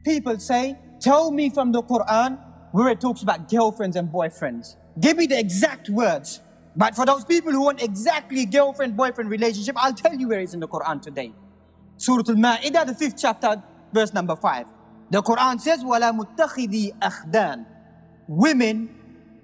people say, tell me from the Quran where it talks about girlfriends and boyfriends. Give me the exact words. But for those people who want exactly girlfriend-boyfriend relationship, I'll tell you where it's in the Quran today. Surah Al-Ma'idah, the 5th chapter, verse number 5. The Quran says, وَلَا مُتَّخِذِي أَخْدَانِ. Women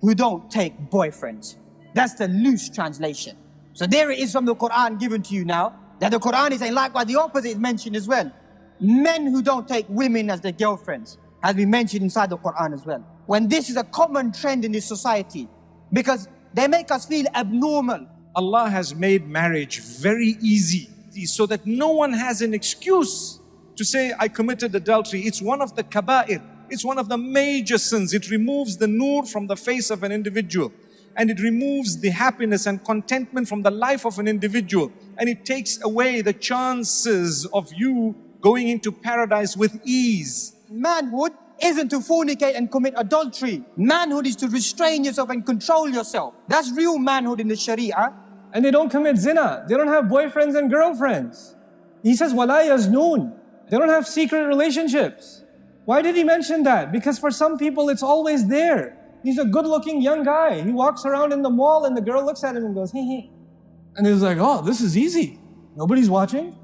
who don't take boyfriends. That's the loose translation. So there it is from the Quran given to you now, that the Quran is saying likewise the opposite is mentioned as well. Men who don't take women as their girlfriends has been mentioned inside the Quran as well. When this is a common trend in this society, because they make us feel abnormal. Allah has made marriage very easy so that no one has an excuse to say, I committed adultery. It's one of the kaba'ir. It's one of the major sins. It removes the nur from the face of an individual. And it removes the happiness and contentment from the life of an individual. And it takes away the chances of you going into paradise with ease. Manhood isn't to fornicate and commit adultery. Manhood is to restrain yourself and control yourself. That's real manhood in the Sharia. And they don't commit zina. They don't have boyfriends and girlfriends. He says, وَلَا يَزْنُونَ. They don't have secret relationships. Why did he mention that? Because for some people it's always there. He's a good-looking young guy. He walks around in the mall and the girl looks at him and goes, hey, hey. And he's like, oh, this is easy. Nobody's watching.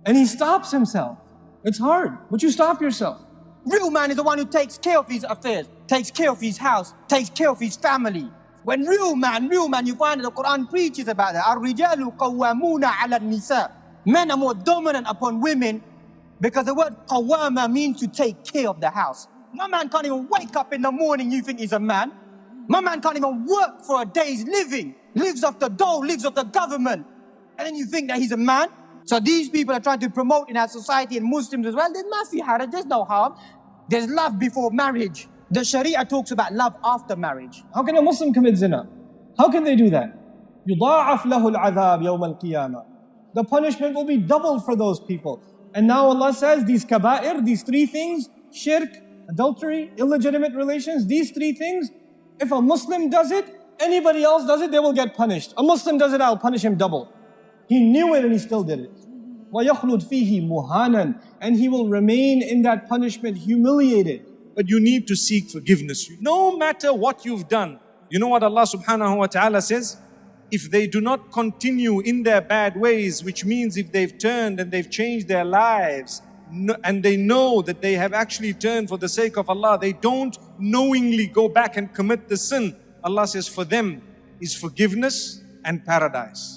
And he stops himself. It's hard, but you stop yourself. Real man is the one who takes care of his affairs, takes care of his house, takes care of his family. When real man, you find that the Quran preaches about that. الرِّجَالُ قَوَّامُونَ عَلَى النِّسَاءِ. Men are more dominant upon women because the word qawwama means to take care of the house. My man can't even wake up in the morning, you think he's a man. My man can't even work for a day's living. Lives off the dole, lives off the government. And then you think that he's a man? So these people are trying to promote in our society and Muslims as well. There's nothing haraj, there's no harm. There's love before marriage. The Sharia talks about love after marriage. How can a Muslim commit zina? How can they do that? يُضَاعَفْ لَهُ الْعَذَابِ يَوْمَ الْقِيَامَةِ. The punishment will be doubled for those people. And now Allah says these kaba'ir, these three things, shirk, adultery, illegitimate relations, these three things, if a Muslim does it, anybody else does it, they will get punished. A Muslim does it, I'll punish him double. He knew it and he still did it. وَيَخْلُدْ فِيهِ مُهَانًا. And he will remain in that punishment humiliated. But you need to seek forgiveness. No matter what you've done. You know what Allah subhanahu wa ta'ala says? If they do not continue in their bad ways, which means if they've turned and they've changed their lives, and they know that they have actually turned for the sake of Allah, they don't knowingly go back and commit the sin. Allah says for them is forgiveness and paradise.